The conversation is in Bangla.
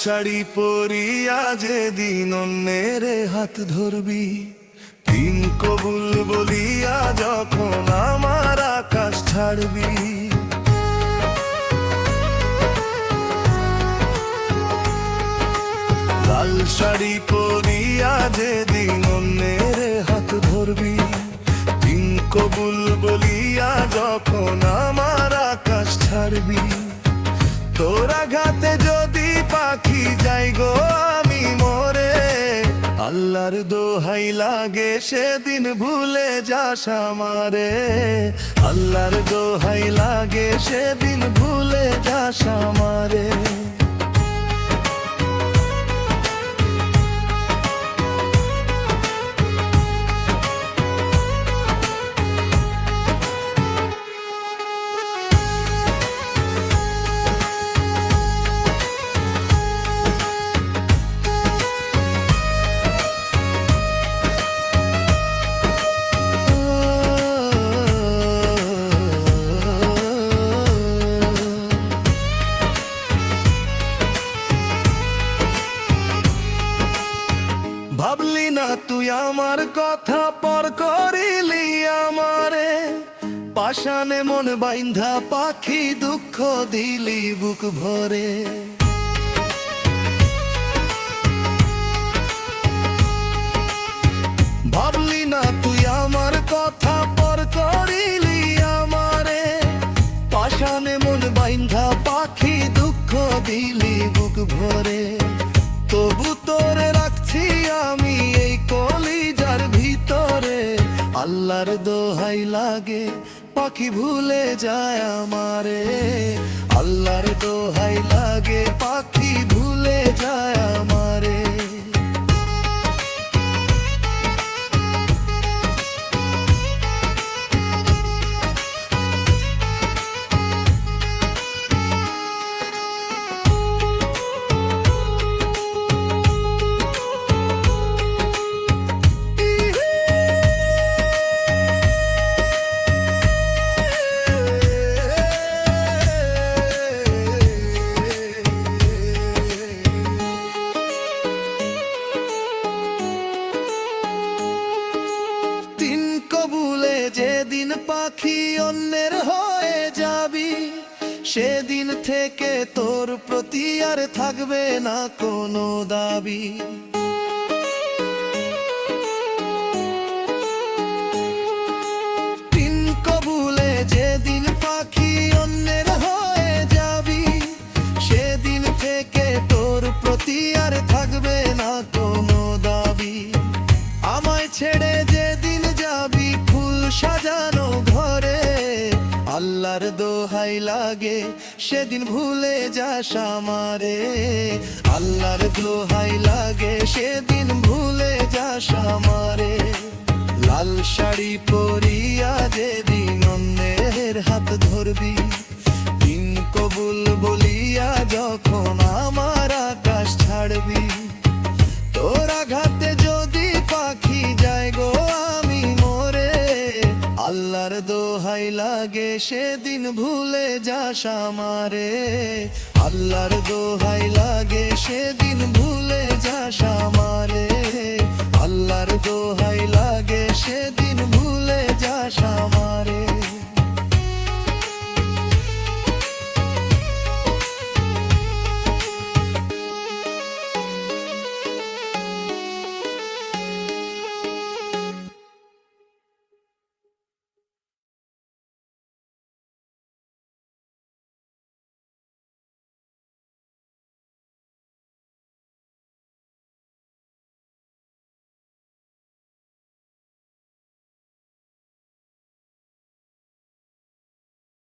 শাড়ি পরিয়া যেদিন অন্যের হাত ধরবি, দিন কবুল বলিয়া যখন আমার আকাশ ছাড়বি। লাল শাড়ি পরিয়া যেদিন অন্যের হাত ধরবি, দিন কবুল বলিয়া যখন আমার আকাশ ছাড়বি। তোর আঘাতে যদি পাখি যাই গো আমি মরে, আল্লাহর দোহাই লাগে সেদিন ভুলে যাস আমারে। আল্লাহর দোহাই লাগে সেদিন ভুলে যাস আমারে। ভাবলি না তুই আমার কথা, পর করিলি আমারে। পাষাণে মন বাইন্ধা পাখি দুঃখ দিলি বুক ভরে। ভাবলি না তুই আমার কথা, পর করিলি আমারে। পাষাণে মন বাইন্ধা পাখি দুঃখ দিলি বুক ভরে। তবু তোরে রাখছি আমি এই কলিজার ভিতরে। আল্লাহর দোহাই লাগে পাখি ভুলে যায় আমারে। আল্লাহর দোহাই লাগে পাখি ভুলে যায় আমারে। কবুলে যেদিন পাখি অন্যের হয়ে যাবি, সেদিন থেকে তোর প্রতি আর থাকবে না কোনো দাবি। তিন কবুলে যেদিন পাখি অন্যের হয়ে যাবি, সেদিন থেকে তোর প্রতি আর থাকবে না কোনো দাবি। আমায় ছেড়ে যেদিন যাবি ফুল সাজানো ঘরে, আল্লাহর দোহাই লাগে সেদিন ভুলে যাস আমারে। আল্লাহর দোহাই লাগে সেদিন ভুলে যাস আমারে। লাল শাড়ি পরিয়া যেদিন অন্যের হাত ধরবি, দিন কবুল বলিয়া যখন আমার আকাশ ছাড়বি। তোর আঘাতে যদি পাখি যায় গো আমি মরে, আল্লাহর দোহাই লাগে সেদিন ভুলে যাস আমারে। আল্লাহর দোহাই লাগে সেদিন ভুলে যাস আমারে।